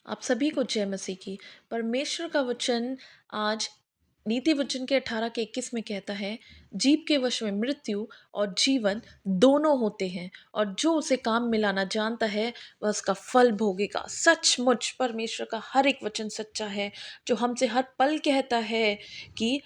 आप सभी को जय मसीह की। परमेश्वर का वचन आज नीति वचन के 18 के 21 में कहता है, जीव के वश में मृत्यु और जीवन दोनों होते हैं, और जो उसे काम मिलाना जानता है वह उसका फल भोगेगा। सचमुच परमेश्वर का हर एक वचन सच्चा है, जो हमसे हर पल कहता है कि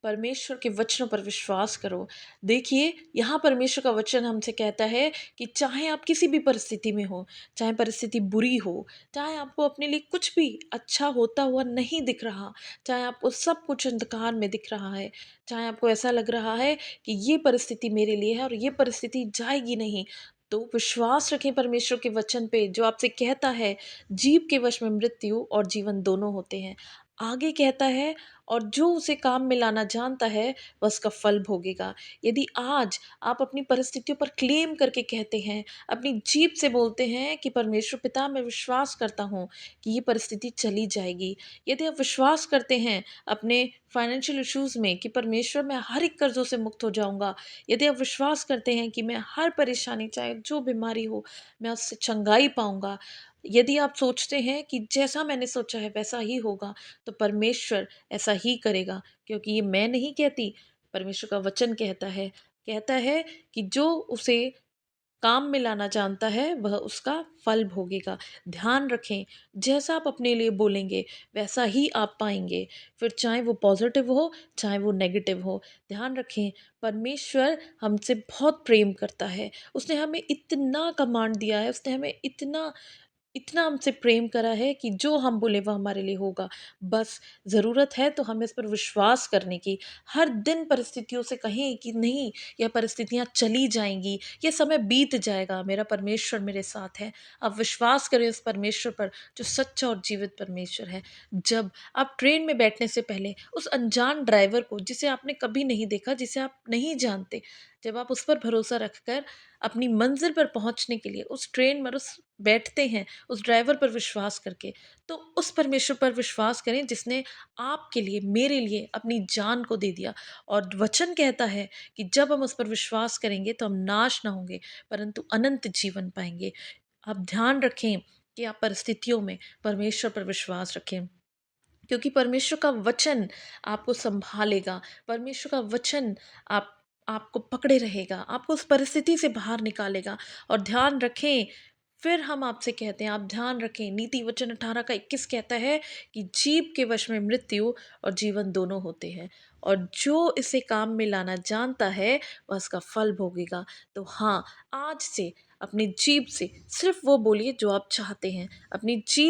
परमेश्वर के वचनों पर विश्वास करो। देखिए, यहाँ परमेश्वर का वचन हमसे कहता है कि चाहे आप किसी भी परिस्थिति में हो, चाहे परिस्थिति बुरी हो, चाहे आपको अपने लिए कुछ भी अच्छा होता हुआ नहीं दिख रहा, चाहे आपको सब कुछ अंधकार में दिख रहा है, चाहे आपको ऐसा लग रहा है कि ये परिस्थिति मेरे लिए है और ये परिस्थिति जाएगी नहीं, तो विश्वास रखें परमेश्वर के वचन पे, जो आपसे कहता है जीव के वश में मृत्यु और जीवन दोनों होते हैं। आगे कहता है, और जो उसे काम में लाना जानता है वह उसका फल भोगेगा। यदि आज आप अपनी परिस्थितियों पर क्लेम करके कहते हैं, अपनी जीभ से बोलते हैं कि परमेश्वर पिता, मैं विश्वास करता हूँ कि ये परिस्थिति चली जाएगी। यदि आप विश्वास करते हैं अपने फाइनेंशियल इश्यूज़ में कि परमेश्वर, मैं हर एक कर्ज़ों से मुक्त हो जाऊँगा। यदि आप विश्वास करते हैं कि मैं हर परेशानी, चाहे जो बीमारी हो, मैं उससे चंगाई पाऊँगा। यदि आप सोचते हैं कि जैसा मैंने सोचा है वैसा ही होगा, तो परमेश्वर ऐसा ही करेगा, क्योंकि ये मैं नहीं कहती, परमेश्वर का वचन कहता है कि जो उसे काम में लाना जानता है वह उसका फल भोगेगा। ध्यान रखें, जैसा आप अपने लिए बोलेंगे वैसा ही आप पाएँगे, फिर चाहे वो पॉज़िटिव हो, चाहे वो नेगेटिव हो। ध्यान रखें, परमेश्वर हमसे बहुत प्रेम करता है। उसने हमें इतना कमांड दिया है, उसने हमें इतना इतना हमसे प्रेम करा है कि जो हम बोले वह हमारे लिए होगा। बस ज़रूरत है तो हमें इस पर विश्वास करने की। हर दिन परिस्थितियों से कहें कि नहीं, यह परिस्थितियाँ चली जाएँगी, ये समय बीत जाएगा, मेरा परमेश्वर मेरे साथ है। आप विश्वास करें उस परमेश्वर पर, जो सच्चा और जीवित परमेश्वर है। जब आप ट्रेन में बैठने से पहले उस अनजान ड्राइवर को, जिसे आपने कभी नहीं देखा, जिसे आप नहीं जानते, जब आप उस पर भरोसा रखकर अपनी मंज़िल पर पहुँचने के लिए उस ट्रेन में उस बैठते हैं, उस ड्राइवर पर विश्वास करके, तो उस परमेश्वर पर विश्वास करें जिसने आपके लिए, मेरे लिए अपनी जान को दे दिया। और वचन कहता है कि जब हम उस पर विश्वास करेंगे तो हम नाश ना होंगे, परंतु अनंत जीवन पाएँगे। आप ध्यान रखें कि आप परिस्थितियों में परमेश्वर पर विश्वास रखें, क्योंकि परमेश्वर का वचन आपको सँभालेगा। परमेश्वर का वचन आप आपको पकड़े रहेगा, आपको उस परिस्थिति से बाहर निकालेगा। और ध्यान रखें, फिर हम आपसे कहते हैं, आप ध्यान रखें, नीति वचन 18 का 21 कहता है कि जीव के वश में मृत्यु और जीवन दोनों होते हैं, और जो इसे काम में लाना जानता है वह इसका फल भोगेगा। तो हाँ, आज से अपनी जीभ से सिर्फ़ वो बोलिए जो आप चाहते हैं। अपनी जीभ